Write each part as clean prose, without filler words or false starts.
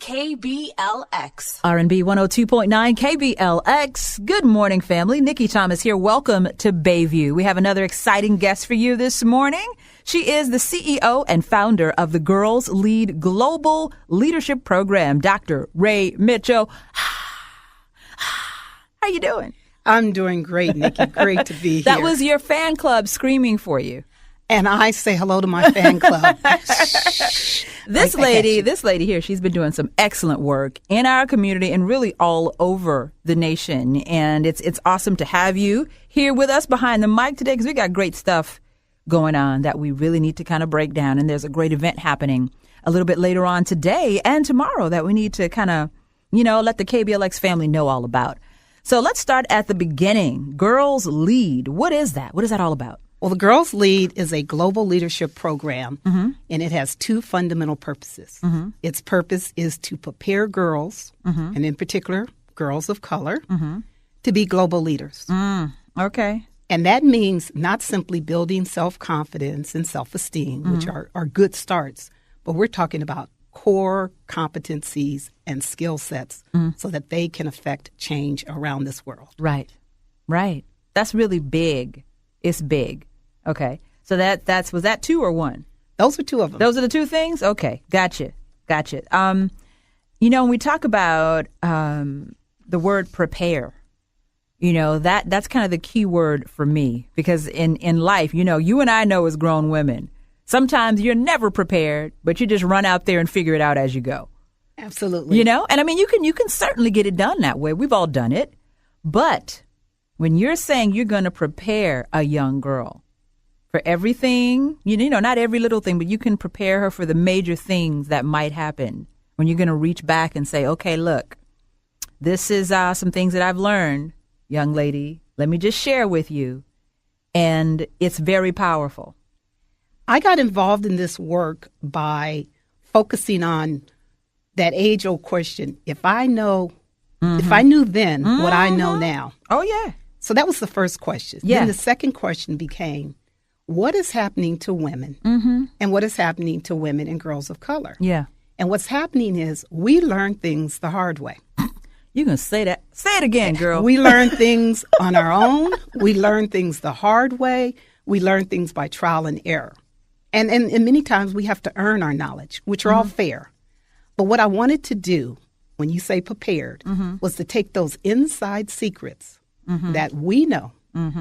KBLX. R&B 102.9 KBLX. Good morning, family. Nikki Thomas here. Welcome to Bayview. We have another exciting guest for you this morning. She is the CEO and founder of the Girls Lead Global Leadership Program, Dr. Raye Mitchell. How you doing? I'm doing great, Nikki. Great to be here. That was your fan club screaming for you. And I say hello to my fan club. This lady here, she's been doing some excellent work in our community and really all over the nation. And it's awesome to have you here with us behind the mic today because we got great stuff going on that we really need to kind of break down. And there's a great event happening a little bit later on today and tomorrow that we need to kind of, let the KBLX family know all about. So let's start at the beginning. Girls Lead. What is that? What is that all about? Well, the Girls Lead is a global leadership program, and it has two fundamental purposes. Its purpose is to prepare girls, and in particular, girls of color, to be global leaders. Okay. And that means not simply building self-confidence and self-esteem, which are good starts, but we're talking about core competencies and skill sets so that they can affect change around this world. Right. That's really big. It's big. Okay. So was that two or one? Those are two of them. Those are the two things? Okay. Gotcha. When we talk about the word prepare, that's kind of the key word for me because in life, you and I know as grown women, sometimes you're never prepared, but you just run out there and figure it out as you go. Absolutely. And I mean, you can certainly get it done that way. We've all done it. But when you're saying you're going to prepare a young girl for everything, not every little thing, but you can prepare her for the major things that might happen when you're going to reach back and say, okay, look, this is some things that I've learned, young lady. Let me just share with you. And it's very powerful. I got involved in this work by focusing on that age-old question. If I knew then what I know now. Oh, yeah. So that was the first question. Yeah. Then the second question became, what is happening to women and what is happening to women and girls of color? Yeah. And what's happening is we learn things the hard way. You can say that. Say it again, girl. We learn things on our own. We learn things the hard way. We learn things by trial and error. And many times we have to earn our knowledge, which are all fair. But what I wanted to do, when you say prepared, was to take those inside secrets that we know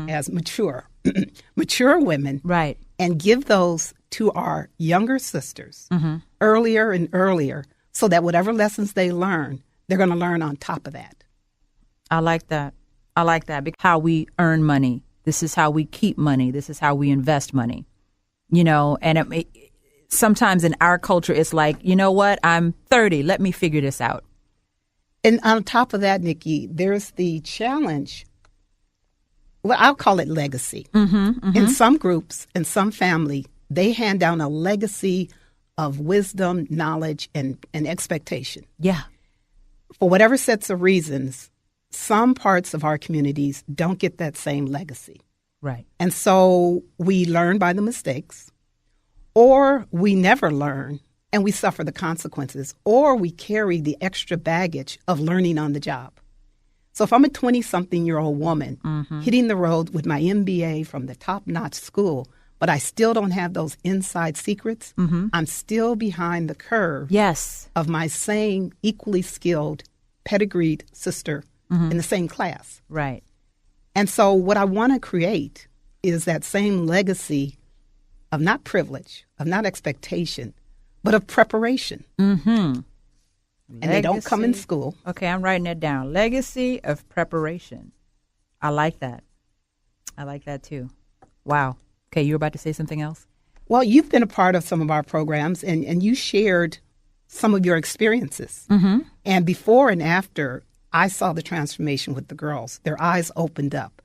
as mature women, right, and give those to our younger sisters earlier and earlier so that whatever lessons they learn, they're going to learn on top of that. I like that. Because how we earn money. This is how we keep money. This is how we invest money. And sometimes in our culture, it's like, you know what? I'm 30. Let me figure this out. And on top of that, Nikki, there's the challenge. Well, I'll call it legacy. In some groups, in some family, they hand down a legacy of wisdom, knowledge, and expectation. Yeah. For whatever sets of reasons, some parts of our communities don't get that same legacy. Right. And so we learn by the mistakes, or we never learn and we suffer the consequences, or we carry the extra baggage of learning on the job. So if I'm a 20-something-year-old woman hitting the road with my MBA from the top-notch school, but I still don't have those inside secrets, I'm still behind the curve of my same equally skilled, pedigreed sister in the same class. Right. And so what I want to create is that same legacy of not privilege, of not expectation, but of preparation. And they don't come in school. Okay, I'm writing that down. Legacy of preparation. I like that. I like that too. Wow. Okay, you were about to say something else? Well, you've been a part of some of our programs, and you shared some of your experiences. And before and after, I saw the transformation with the girls. Their eyes opened up.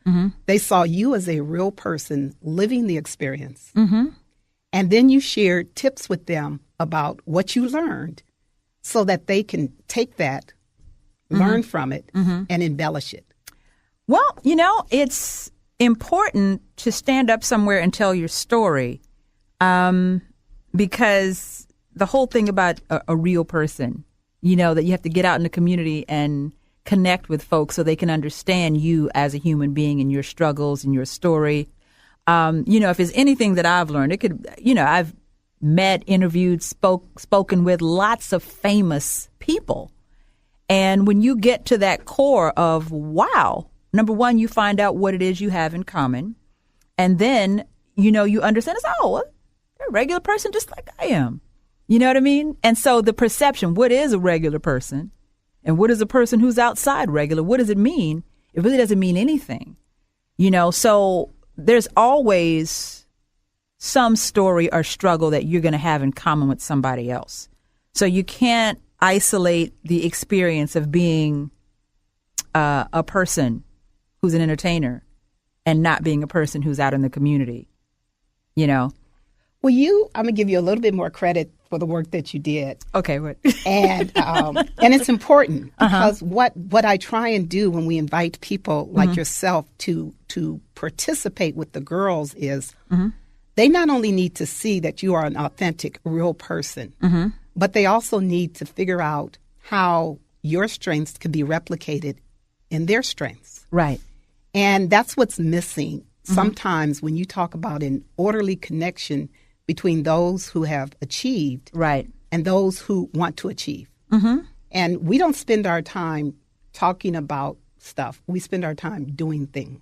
They saw you as a real person living the experience. And then you shared tips with them about what you learned so that they can take that, learn from it, and embellish it. Well, it's important to stand up somewhere and tell your story because the whole thing about a real person that you have to get out in the community and connect with folks so they can understand you as a human being and your struggles and your story. If there's anything that I've learned, it could, I've met, interviewed, spoken with lots of famous people. And when you get to that core of, wow, number one, you find out what it is you have in common. And then, you understand it's, they're a regular person just like I am. You know what I mean? And so the perception, what is a regular person and what is a person who's outside regular? What does it mean? It really doesn't mean anything. So there's always some story or struggle that you're going to have in common with somebody else. So you can't isolate the experience of being a person who's an entertainer and not being a person who's out in the community, Well, I'm going to give you a little bit more credit for the work that you did. Okay, what? And it's important because what I try and do when we invite people like yourself to participate with the girls is they not only need to see that you are an authentic, real person, but they also need to figure out how your strengths can be replicated in their strengths. Right. And that's what's missing sometimes when you talk about an orderly connection between those who have achieved and those who want to achieve. And we don't spend our time talking about stuff. We spend our time doing things.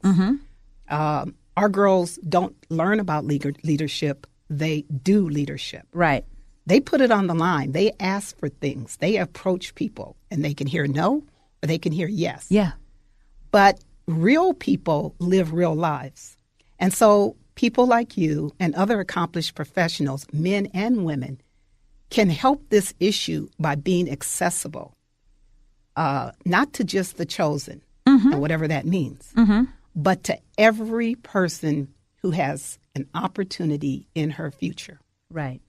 Our girls don't learn about leadership. They do leadership. Right. They put it on the line. They ask for things. They approach people, and they can hear no or they can hear yes. Yeah. But real people live real lives. And so people like you and other accomplished professionals, men and women, can help this issue by being accessible, not to just the chosen, and whatever that means, but to every person who has an opportunity in her future. Right.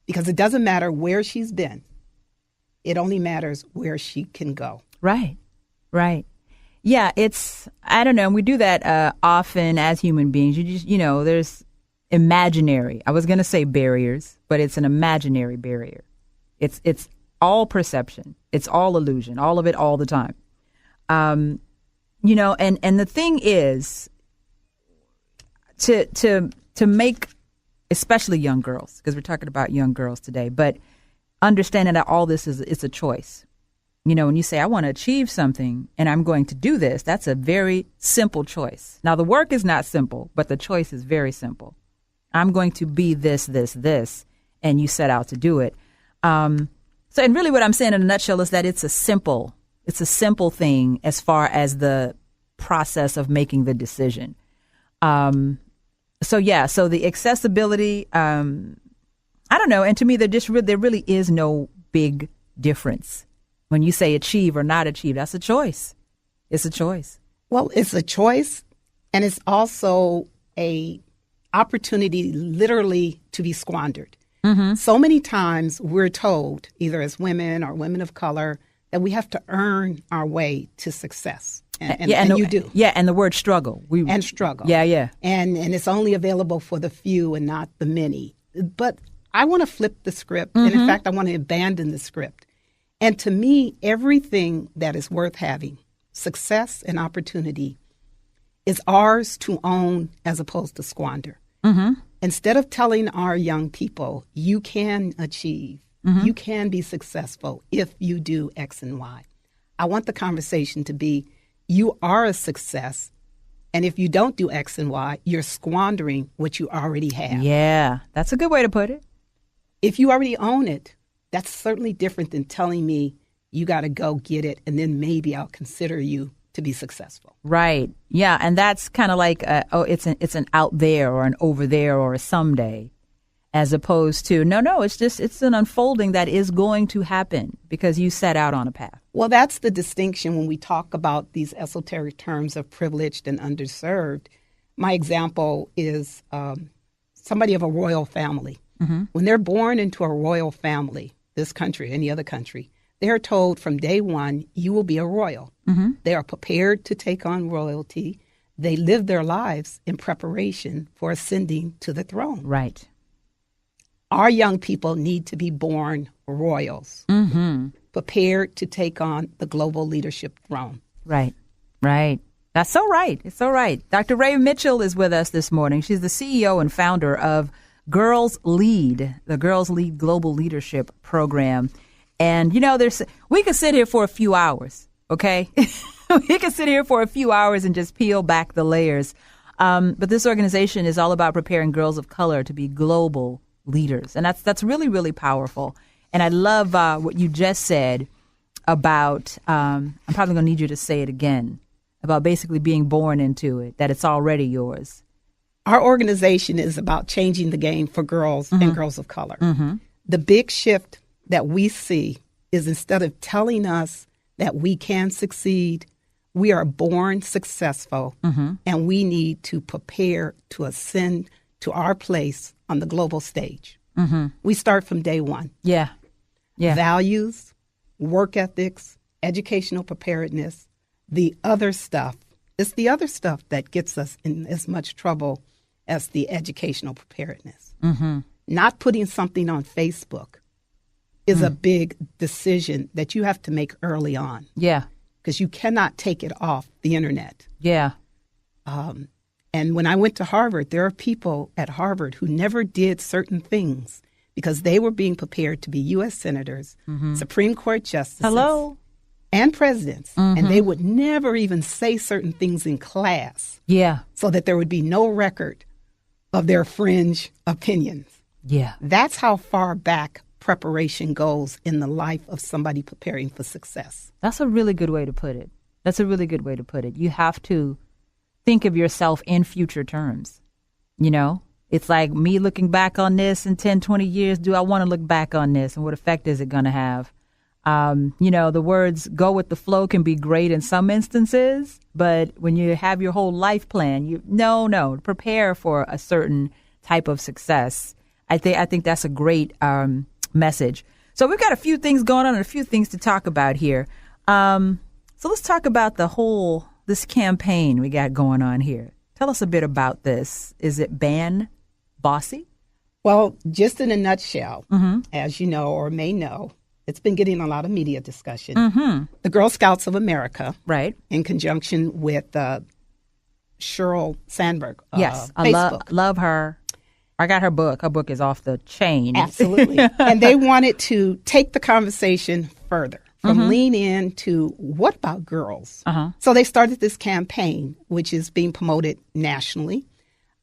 Because it doesn't matter where she's been. It only matters where she can go. Right. Right. Yeah, I don't know, we do that often as human beings. You just, there's imaginary, I was going to say barriers, but it's an imaginary barrier. It's all perception. It's all illusion, all of it all the time. And the thing is to make, especially young girls, because we're talking about young girls today, but understanding that all this it's a choice. When you say, I want to achieve something and I'm going to do this, that's a very simple choice. Now, the work is not simple, but the choice is very simple. I'm going to be this, and you set out to do it. And really what I'm saying in a nutshell is that it's a simple thing as far as the process of making the decision. So the accessibility, I don't know. And to me, there really is no big difference. When you say achieve or not achieve, that's a choice. It's a choice. Well, it's a choice, and it's also a opportunity literally to be squandered. So many times we're told, either as women or women of color, that we have to earn our way to success. And you do. Yeah, and the word struggle. And struggle. Yeah. And it's only available for the few and not the many. But I want to flip the script, and in fact, I want to abandon the script. And to me, everything that is worth having, success and opportunity, is ours to own as opposed to squander. Instead of telling our young people, you can achieve, you can be successful if you do X and Y, I want the conversation to be, you are a success, and if you don't do X and Y, you're squandering what you already have. Yeah, that's a good way to put it. If you already own it, that's certainly different than telling me you got to go get it and then maybe I'll consider you to be successful. Right. Yeah. And that's kind of like, it's an out there or an over there or a someday, as opposed to, no, it's an unfolding that is going to happen because you set out on a path. Well, that's the distinction when we talk about these esoteric terms of privileged and underserved. My example is somebody of a royal family. When they're born into a royal family, this country, any other country, they're told from day one, you will be a royal. They are prepared to take on royalty. They live their lives in preparation for ascending to the throne. Right. Our young people need to be born royals. prepared to take on the global leadership throne. Right. That's so right. It's so right. Dr. Raye Mitchell is with us this morning. She's the CEO and founder of Girls Lead, the Girls Lead Global Leadership Program. And, we could sit here for a few hours, okay? We could sit here for a few hours and just peel back the layers. But this organization is all about preparing girls of color to be global leaders. And that's really, really powerful. And I love what you just said about, I'm probably going to need you to say it again, about basically being born into it, that it's already yours. Our organization is about changing the game for girls and girls of color. The big shift that we see is instead of telling us that we can succeed, we are born successful, and we need to prepare to ascend to our place on the global stage. We start from day one. Yeah. Values, work ethics, educational preparedness, the other stuff. It's the other stuff that gets us in as much trouble as the educational preparedness. Not putting something on Facebook is a big decision that you have to make early on. Yeah. Because you cannot take it off the internet. Yeah. And when I went to Harvard, there are people at Harvard who never did certain things because they were being prepared to be U.S. senators, Supreme Court justices, and presidents. And they would never even say certain things in class. Yeah. So that there would be no record of their fringe opinions. Yeah. That's how far back preparation goes in the life of somebody preparing for success. That's a really good way to put it. You have to think of yourself in future terms. It's like me looking back on this in 10, 20 years. Do I want to look back on this? And what effect is it going to have? The words go with the flow can be great in some instances, but when you have your whole life plan, prepare for a certain type of success. I think that's a great message. So we've got a few things going on and a few things to talk about here. So let's talk about this campaign we got going on here. Tell us a bit about this. Is it Ban Bossy? Well, just in a nutshell, as you know or may know, it's been getting a lot of media discussion. The Girl Scouts of America, right, in conjunction with Sheryl Sandberg. Yes, Facebook. I love her. I got her book. Her book is off the chain. Absolutely. And they wanted to take the conversation further, from lean in to what about girls? So they started this campaign, which is being promoted nationally.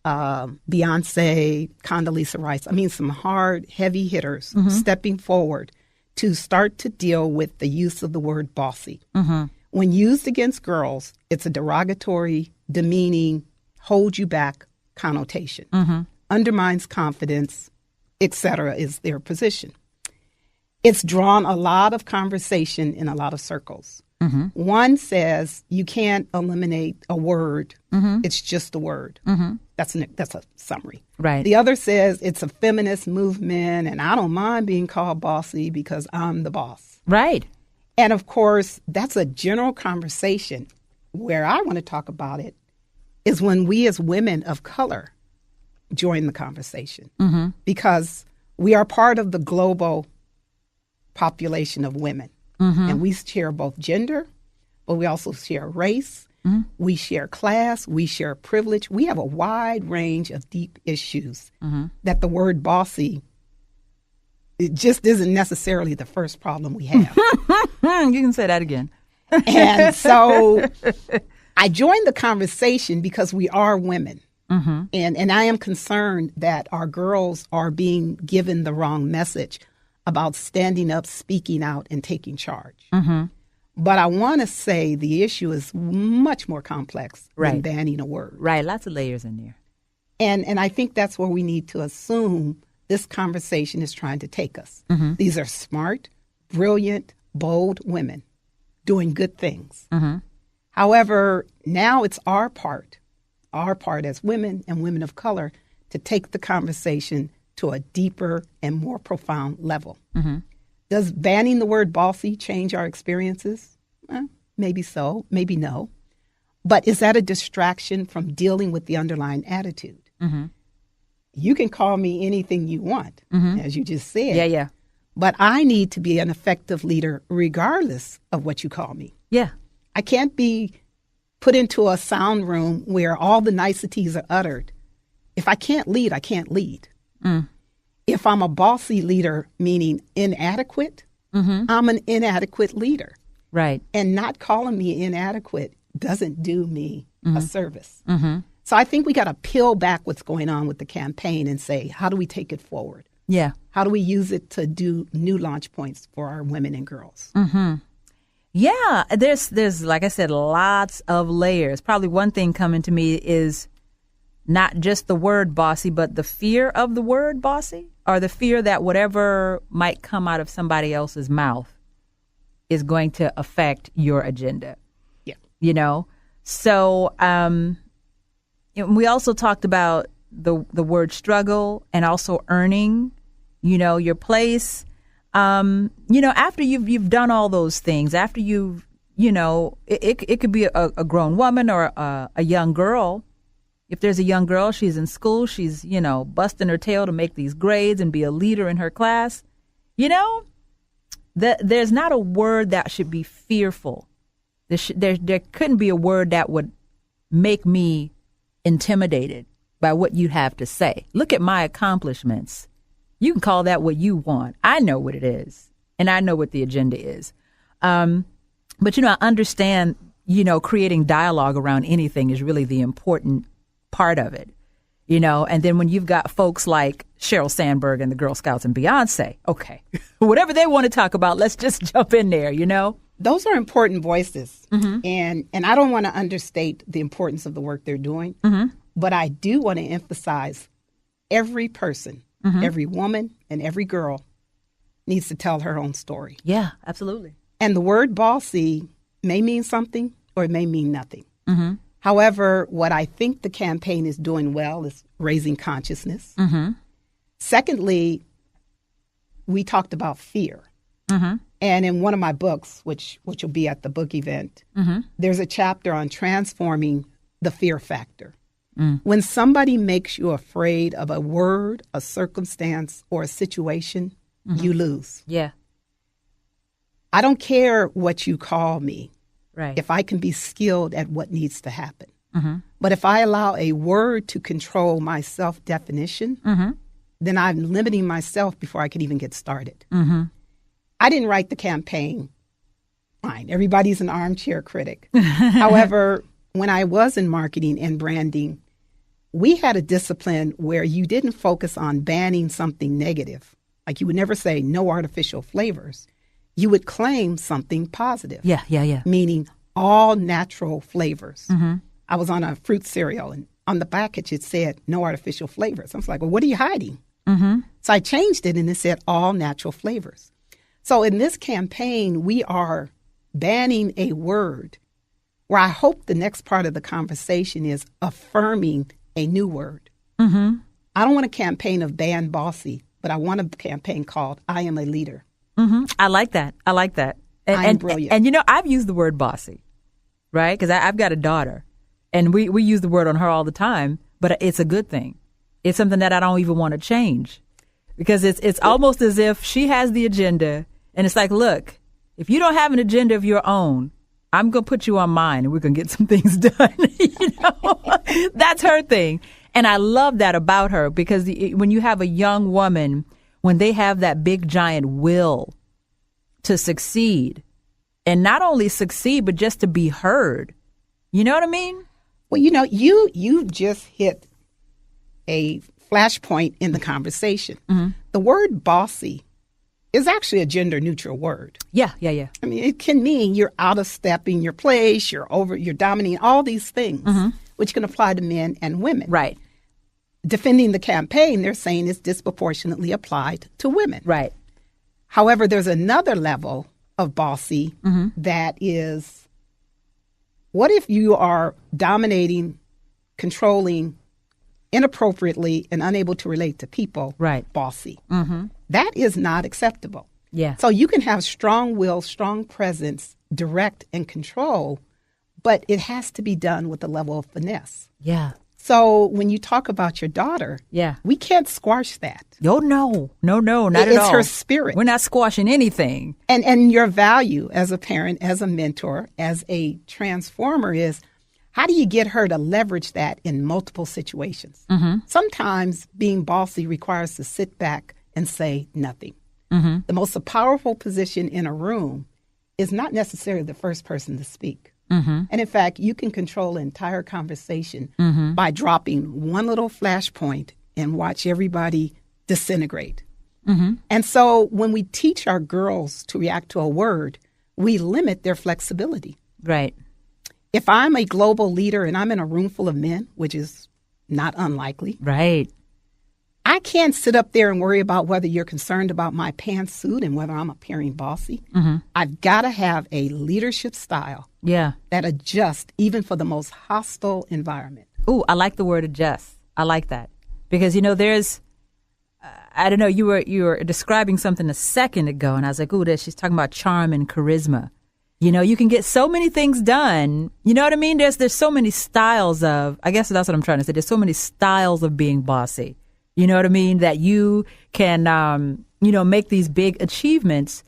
Beyonce, Condoleezza Rice, some hard, heavy hitters stepping forward to start to deal with the use of the word bossy. When used against girls, it's a derogatory, demeaning, hold you back connotation. Undermines confidence, etc. is their position. It's drawn a lot of conversation in a lot of circles. One says you can't eliminate a word. It's just a word. That's a summary. Right. The other says it's a feminist movement, and I don't mind being called bossy because I'm the boss. Right. And, of course, that's a general conversation. Where I want to talk about it is when we as women of color join the conversation. Because we are part of the global population of women. And we share both gender, but we also share race. We share class. We share privilege. We have a wide range of deep issues that the word bossy, it just isn't necessarily the first problem we have. You can say that again. And so I joined the conversation because we are women. And I am concerned that our girls are being given the wrong message about standing up, speaking out, and taking charge. But I want to say the issue is much more complex than banning a word. Right, lots of layers in there. And I think that's where we need to assume this conversation is trying to take us. These are smart, brilliant, bold women doing good things. However, now it's our part as women and women of color to take the conversation to a deeper and more profound level. Does banning the word bossy change our experiences? Maybe so, maybe no. But is that a distraction from dealing with the underlying attitude? You can call me anything you want, as you just said. Yeah. But I need to be an effective leader regardless of what you call me. Yeah. I can't be put into a sound room where all the niceties are uttered. If I can't lead, I can't lead. If I'm a bossy leader, meaning inadequate, I'm an inadequate leader. Right. And not calling me inadequate doesn't do me a service. So I think we got to peel back what's going on with the campaign and say, how do we take it forward? Yeah. How do we use it to do new launch points for our women and girls? Yeah, there's like I said, lots of layers. Probably one thing coming to me is not just the word bossy, but the fear of the word bossy, or the fear that whatever might come out of somebody else's mouth is going to affect your agenda. Yeah. You know? So we also talked about the word struggle and also earning, your place. After you've done all those things, after it could be a grown woman or a young girl. If there's a young girl, she's in school, she's, busting her tail to make these grades and be a leader in her class. There's not a word that should be fearful. There couldn't be a word that would make me intimidated by what you have to say. Look at my accomplishments. You can call that what you want. I know what it is, and I know what the agenda is. But, I understand, creating dialogue around anything is really the important part of it, and then when you've got folks like Sheryl Sandberg and the Girl Scouts and Beyonce, okay, whatever they want to talk about, let's just jump in there, Those are important voices, and I don't want to understate the importance of the work they're doing, but I do want to emphasize every person, every woman and every girl needs to tell her own story. Yeah, absolutely. And the word bossy may mean something or it may mean nothing. However, what I think the campaign is doing well is raising consciousness. Secondly, we talked about fear. And in one of my books, which will be at the book event, there's a chapter on transforming the fear factor. When somebody makes you afraid of a word, a circumstance, or a situation, you lose. Yeah. I don't care what you call me. Right. If I can be skilled at what needs to happen. But if I allow a word to control my self-definition, then I'm limiting myself before I can even get started. I didn't write the campaign. Fine. Everybody's an armchair critic. However, when I was in marketing and branding, we had a discipline where you didn't focus on banning something negative. Like you would never say no artificial flavors. You would claim something positive. Yeah. Meaning all natural flavors. I was on a fruit cereal, and on the package it said no artificial flavors. I was like, well, what are you hiding? So I changed it, and it said all natural flavors. So in this campaign, we are banning a word where I hope the next part of the conversation is affirming a new word. I don't want a campaign of Ban Bossy, but I want a campaign called I Am a Leader. I like that. I'm brilliant. And I've used the word bossy, right? Because I've got a daughter, and we use the word on her all the time, but it's a good thing. It's something that I don't even want to change, because it's almost as if she has the agenda, and it's like, look, if you don't have an agenda of your own, I'm going to put you on mine, and we're going to get some things done. That's her thing. And I love that about her, because when you have a young woman, when they have that big giant will to succeed, and not only succeed, but just to be heard. You know what I mean? Well, you just hit a flashpoint in the conversation. The word bossy is actually a gender neutral word. Yeah. I mean, it can mean you're out of step in your place, you're dominating, all these things, which can apply to men and women. Right. Defending the campaign, they're saying it's disproportionately applied to women. Right. However, there's another level of bossy that is, what if you are dominating, controlling inappropriately and unable to relate to people? Right. Bossy. That is not acceptable. Yeah. So you can have strong will, strong presence, direct and control, but it has to be done with a level of finesse. Yeah. So when you talk about your daughter, Yeah. we can't squash that. Oh, no, not at all. It's her spirit. We're not squashing anything. And your value as a parent, as a mentor, as a transformer is, how do you get her to leverage that in multiple situations? Sometimes being bossy requires to sit back and say nothing. The most powerful position in a room is not necessarily the first person to speak. And in fact, you can control an entire conversation by dropping one little flashpoint and watch everybody disintegrate. And so when we teach our girls to react to a word, we limit their flexibility. Right. If I'm a global leader and I'm in a room full of men, which is not unlikely, Right. I can't sit up there and worry about whether you're concerned about my pantsuit and whether I'm appearing bossy. I've got to have a leadership style Yeah. that adjusts even for the most hostile environment. Ooh, I like the word adjust. I like that. Because, you know, there's, I don't know, you were describing something a second ago, and I was like, ooh, she's talking about charm and charisma. You know, you can get so many things done. You know what I mean? There's so many styles of, I guess that's what I'm trying to say. There's so many styles of being bossy. You know what I mean? That you can, you know, make these big achievements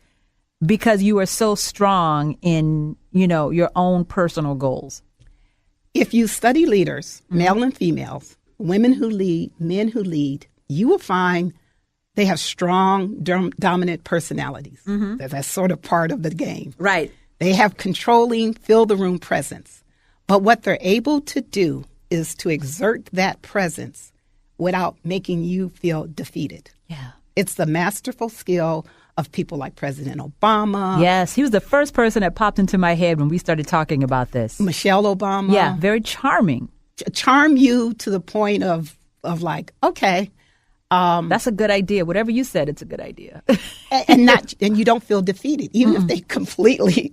because you are so strong in, you know, your own personal goals. If you study leaders, male and females, women who lead, men who lead, you will find they have strong, dominant personalities. That's sort of part of the game. Right. They have controlling, fill-the-room presence. But what they're able to do is to exert that presence without making you feel defeated. Yeah. It's the masterful skill of people like President Obama. Yes, he was the first person that popped into my head when we started talking about this. Michelle Obama. Yeah, very charming. Charm you to the point of like, okay. That's a good idea. Whatever you said, it's a good idea. and you don't feel defeated, even if they completely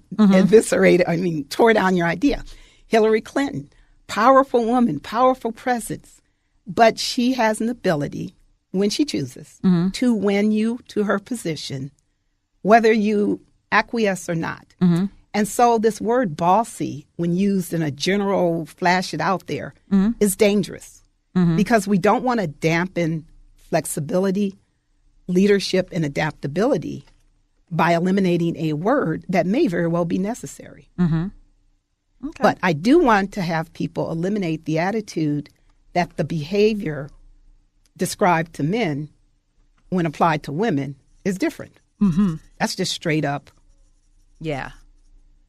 tore down your idea. Hillary Clinton, powerful woman, powerful presence. But she has an ability, when she chooses, to win you to her position, whether you acquiesce or not. And so this word bossy, when used in a general flash it out there, is dangerous because we don't want to dampen flexibility, leadership, and adaptability by eliminating a word that may very well be necessary. Okay. But I do want to have people eliminate the attitude that the behavior described to men when applied to women is different. That's just straight up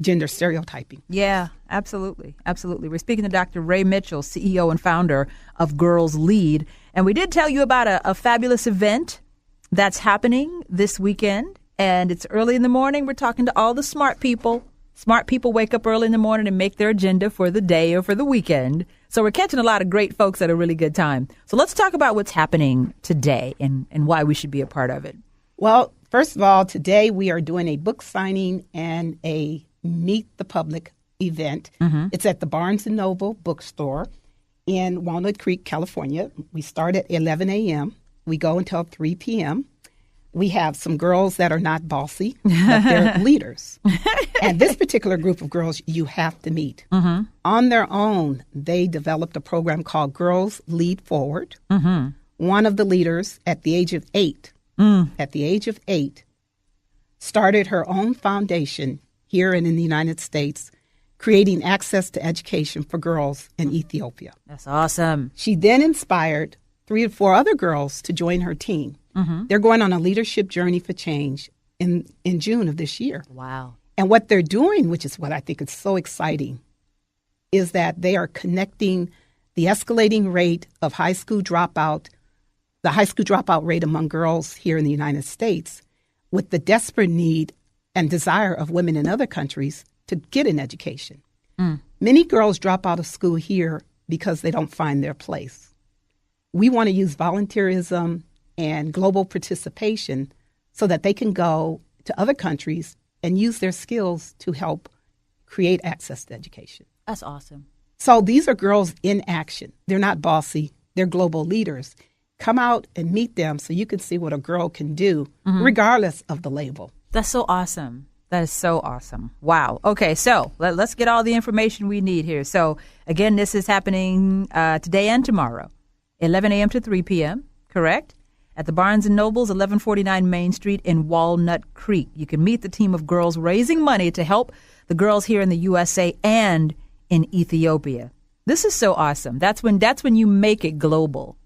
gender stereotyping. Yeah, absolutely. Absolutely. We're speaking to Dr. Raye Mitchell, CEO and founder of Girls Lead. And we did tell you about a fabulous event that's happening this weekend. And it's early in the morning. We're talking to all the smart people. Smart people wake up early in the morning and make their agenda for the day or for the weekend. So we're catching a lot of great folks at a really good time. So let's talk about what's happening today and why we should be a part of it. Well, first of all, today we are doing a book signing and a Meet the Public event. It's at the Barnes & Noble bookstore in Walnut Creek, California. We start at 11 a.m. We go until 3 p.m. We have some girls that are not bossy, but they're leaders. And this particular group of girls you have to meet. On their own, they developed a program called Girls Lead Forward. One of the leaders at the age of 8, started her own foundation here and in the United States, creating access to education for girls in Ethiopia. That's awesome. She then inspired 3 or 4 other girls to join her team. They're going on a leadership journey for change in June of this year. Wow. And what they're doing, which is what I think is so exciting, is that they are connecting the escalating rate of the high school dropout rate among girls here in the United States with the desperate need and desire of women in other countries to get an education. Many girls drop out of school here because they don't find their place. We want to use volunteerism and global participation so that they can go to other countries and use their skills to help create access to education. That's awesome. So these are girls in action. They're not bossy. They're global leaders. Come out and meet them so you can see what a girl can do regardless of the label. That's so awesome. That is so awesome. Wow. Okay, so let's get all the information we need here. So, again, this is happening today and tomorrow, 11 a.m. to 3 p.m., correct? At the Barnes & Noble's, 1149 Main Street in Walnut Creek. You can meet the team of girls raising money to help the girls here in the USA and in Ethiopia. This is so awesome. That's when you make it global.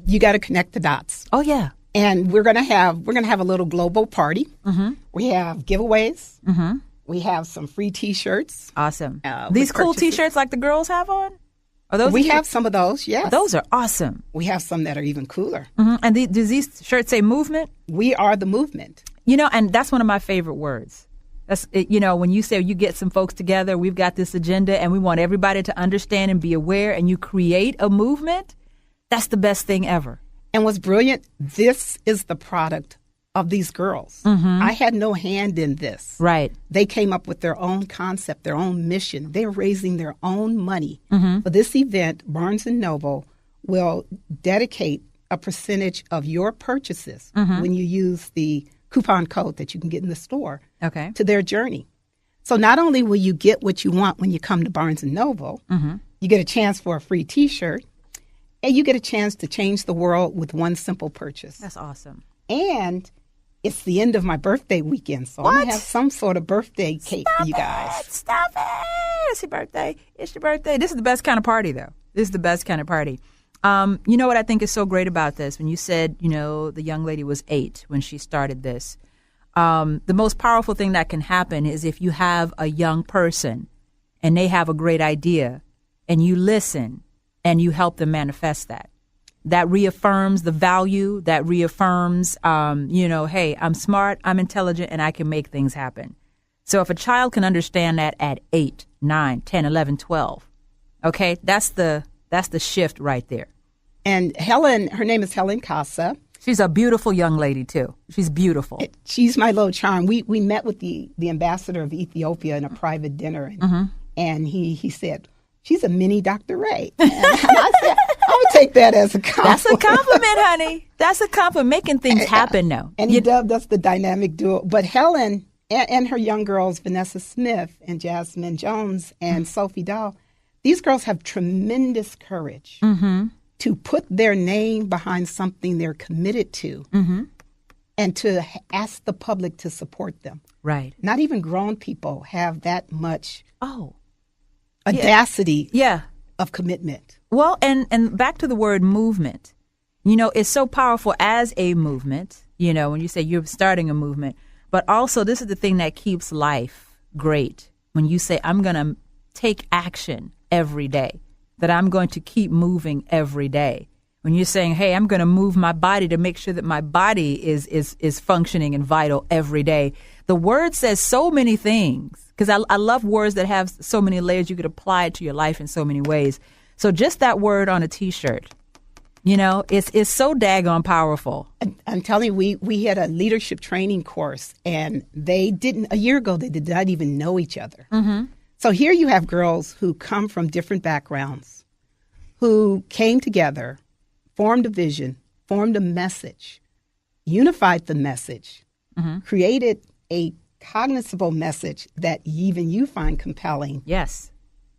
You got to connect the dots. Oh, yeah. And we're gonna have a little global party. Mm-hmm. We have giveaways. Mm-hmm. We have some free T-shirts. Awesome. These cool T-shirts like the girls have on? Are those? We have some of those. Yes. Those are awesome. We have some that are even cooler. Mm-hmm. And does these shirts say movement? We are the movement. And that's one of my favorite words. That's when you say you get some folks together, we've got this agenda, and we want everybody to understand and be aware, and you create a movement. That's the best thing ever. And what's brilliant, this is the product of these girls. Mm-hmm. I had no hand in this. Right. They came up with their own concept, their own mission. They're raising their own money. Mm-hmm. For this event, Barnes & Noble will dedicate a percentage of your purchases when you use the coupon code that you can get in the store to their journey. So not only will you get what you want when you come to Barnes & Noble, you get a chance for a free T-shirt, and you get a chance to change the world with one simple purchase. That's awesome. And it's the end of my birthday weekend, so I'm going to have some sort of birthday cake for you guys. Stop it. It's your birthday. It's your birthday. This is the best kind of party, though. This is the best kind of party. You know what I think is so great about this? When you said, the young lady was 8 when she started this. The most powerful thing that can happen is if you have a young person and they have a great idea and you listen and you help them manifest that. That reaffirms the value, that reaffirms, hey, I'm smart, I'm intelligent, and I can make things happen. So if a child can understand that at 8, 9, 10, 11, 12, okay, that's the shift right there. And Helen, her name is Helen Casa. She's a beautiful young lady, too. She's beautiful. She's my little charm. We met with the ambassador of Ethiopia in a private dinner, and he said, she's a mini Dr. Raye. And I said, I would take that as a compliment. That's a compliment, honey. That's a compliment. Making things happen now. And he dubbed us the dynamic duo. But Helen and her young girls, Vanessa Smith and Jasmine Jones and Sophie Dahl, these girls have tremendous courage to put their name behind something they're committed to and to ask the public to support them. Right. Not even grown people have that much audacity of commitment. Well, and back to the word movement. It's so powerful as a movement, when you say you're starting a movement. But also, this is the thing that keeps life great. When you say, I'm going to take action every day, that I'm going to keep moving every day. When you're saying, hey, I'm going to move my body to make sure that my body is functioning and vital every day. The word says so many things, because I love words that have so many layers. You could apply it to your life in so many ways. So just that word on a T-shirt, it's so daggone powerful. I'm telling you, we had a leadership training course, and a year ago, they did not even know each other. Mm-hmm. So here you have girls who come from different backgrounds, who came together, formed a vision, formed a message, unified the message, created a cognizable message that even you find compelling. Yes.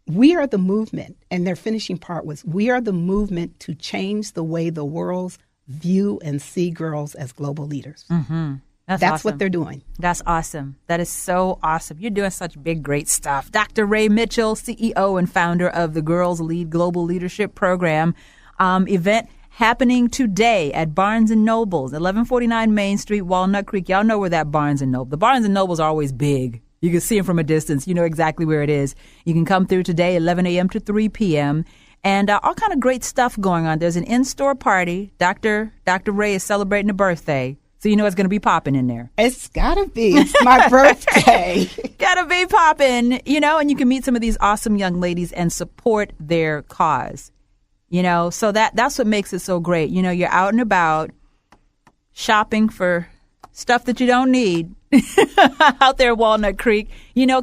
We are the movement, and their finishing part was, we are the movement to change the way the world view and see girls as global leaders. Mm-hmm. That's awesome. What they're doing. That's awesome. That is so awesome. You're doing such big, great stuff. Dr. Raye Mitchell, CEO and founder of the Girls Lead Global Leadership Program. Event happening today at Barnes & Noble's, 1149 Main Street, Walnut Creek. Y'all know where that Barnes & Noble. The Barnes & Nobles are always big. You can see them from a distance. You know exactly where it is. You can come through today, 11 a.m. to 3 p.m., and all kind of great stuff going on. There's an in-store party. Dr. Raye is celebrating a birthday. So you know it's going to be popping in there. It's got to be. It's my birthday. Got to be popping, and you can meet some of these awesome young ladies and support their cause. So that's what makes it so great. You're out and about shopping for stuff that you don't need out there at Walnut Creek.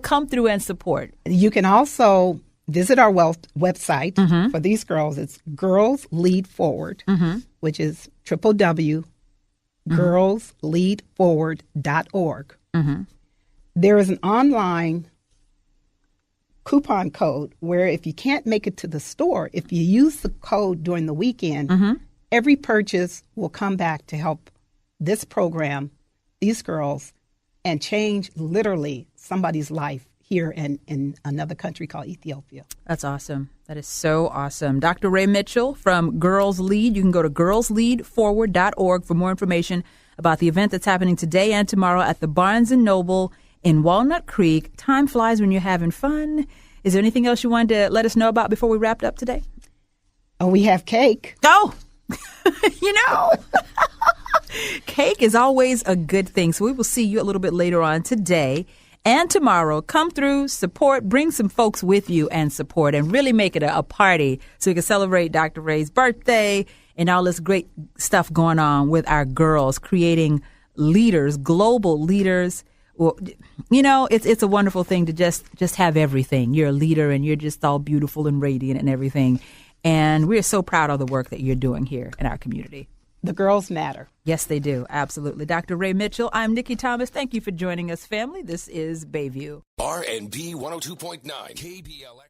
Come through and support. You can also visit our website for these girls. It's Girls Lead Forward, which is www.girlsleadforward.org. There is an online coupon code where if you can't make it to the store, if you use the code during the weekend, every purchase will come back to help this program, these girls, and change literally somebody's life here in another country called Ethiopia. That's awesome. That is so awesome. Dr. Raye Mitchell from Girls Lead. You can go to girlsleadforward.org for more information about the event that's happening today and tomorrow at the Barnes & Noble in Walnut Creek. Time flies when you're having fun. Is there anything else you wanted to let us know about before we wrapped up today? Oh, we have cake. Oh, cake is always a good thing. So we will see you a little bit later on today and tomorrow. Come through, support, bring some folks with you and support, and really make it a party so we can celebrate Dr. Raye's birthday and all this great stuff going on with our girls, creating leaders, global leaders. Well, it's a wonderful thing to just have everything. You're a leader and you're just all beautiful and radiant and everything. And we're so proud of the work that you're doing here in our community. The girls matter. Yes, they do. Absolutely. Dr. Raye Mitchell, I'm Nikki Thomas. Thank you for joining us, family. This is Bayview. R&B 102.9 KBLX.